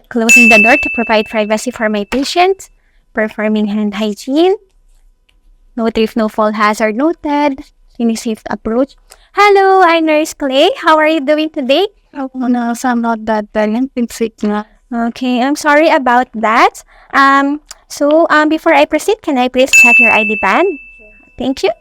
closing the door to provide privacy for my patient, performing hand hygiene, no trip, no fall hazard noted, safe approach. Hello, I'm Nurse Clay. How are you doing today? Oh, no, so I'm not that bad. Been sick na. Okay, I'm sorry about that. Before I proceed, can I please check your ID band? Thank you.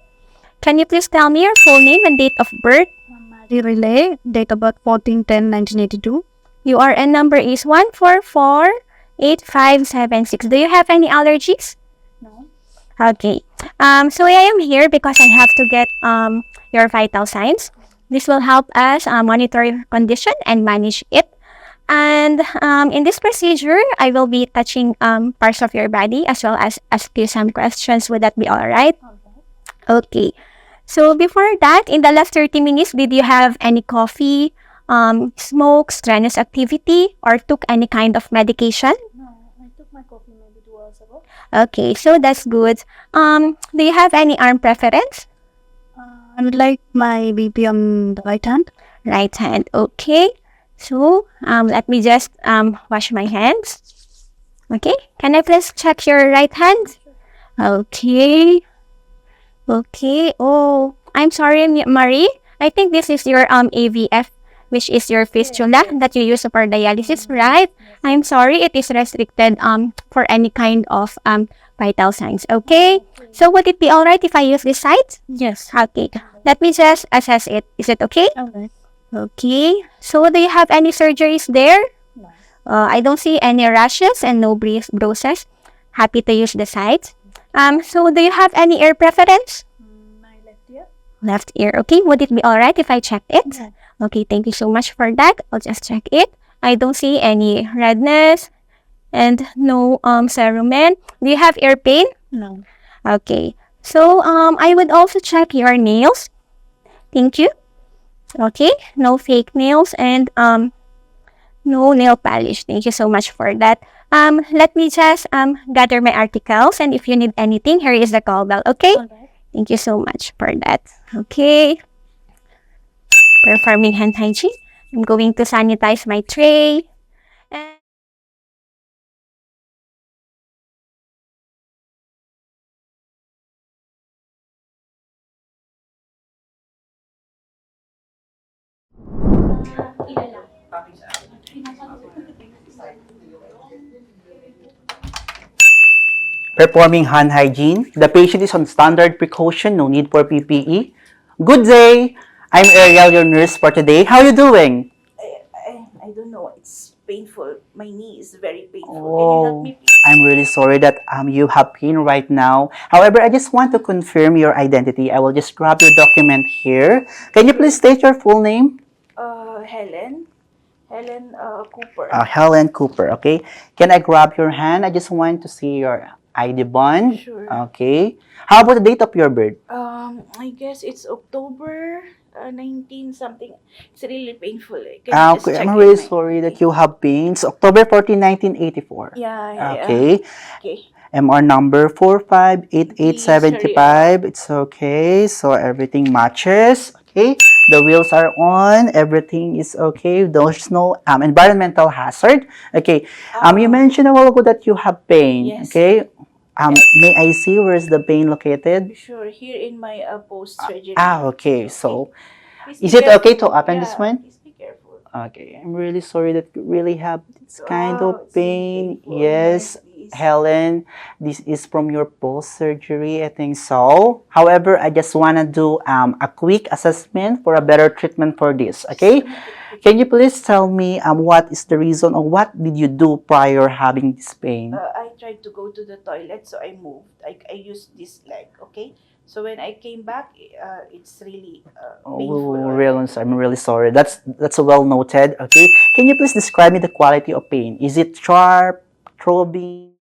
Can you please tell me your full name and date of birth? Mary Relay, date of birth 14/10/1982. Your N number is 1448576. Do you have any allergies? No. Okay. So I am here because I have to get your vital signs. This will help us monitor your condition and manage it. And in this procedure, I will be touching parts of your body as well as ask you some questions. Would that be all right? Okay. So before that, in the last 30 minutes, did you have any coffee, smoke, strenuous activity, or took any kind of medication? No, I took my coffee maybe 2 hours ago. Okay, so that's good. Do you have any arm preference? I would like my BP on the right hand. Right hand. Okay. So let me just wash my hands. Okay. Can I please check your right hand? Okay. Okay. Oh, I'm sorry, Marie. I think this is your AVF, which is your fistula that you use for dialysis, right? I'm sorry, it is restricted for any kind of vital signs. Okay. So would it be all right if I use this site? Yes. Okay. Let me just assess it. Is it okay? Okay. Okay. So do you have any surgeries there? No. I don't see any rashes and no bruises. Happy to use the site. So do you have any ear preference? My left ear. Left ear. Okay. Would it be all right if I check it? Yeah. Okay. Thank you so much for that. I'll just check it. I don't see any redness and no cerumen. Do you have ear pain? No. Okay. So I would also check your nails. Thank you. Okay. No fake nails and no nail polish. Thank you so much for that. Let me just gather my articles, and if you need anything, here is the call bell. Okay. Okay. Thank you so much for that. Okay. Performing hand hygiene. I'm going to sanitize my tray. And Performing hand hygiene. The patient is on standard precaution, no need for PPE. Good day! I'm Ariel, your nurse for today. How are you doing? I don't know. It's painful. My knee is very painful. Can you help Oh, me, please? I'm really sorry that you have pain right now. However, I just want to confirm your identity. I will just grab your document here. Can you please state your full name? Helen. Helen Cooper. Helen Cooper, okay? Can I grab your hand? I just want to see your ID bond. Sure. Okay. How about the date of your birth? I guess it's October 19 something. It's really painful. Can you just Okay, check I'm it, really my- sorry that you have pains. October 14, 1984. Yeah. Okay. Okay. MR number Please hurry up. 458875. It's okay. So everything matches. Okay. The wheels are on. Everything is okay. There's no environmental hazard. Okay. You mentioned a while ago that you have pain. Yes. Okay. Yes. May I see where is the pain located? Sure. Here in my post-surgery. Okay. So, Please is be it okay careful. to open Yeah, this one? Please be careful. Okay, I'm really sorry that you really have this kind Wow, of it's really pain. painful. Yes, Please. Helen, this is from your post-surgery, I think so. However, I just want to do a quick assessment for a better treatment for this, okay? Can you please tell me what is the reason or what did you do prior having this pain? I tried to go to the toilet, so I moved. I used this leg, okay? So when I came back, it's really painful. Oh, really, I'm really sorry. That's well noted. Okay, can you please describe me the quality of pain? Is it sharp, throbbing?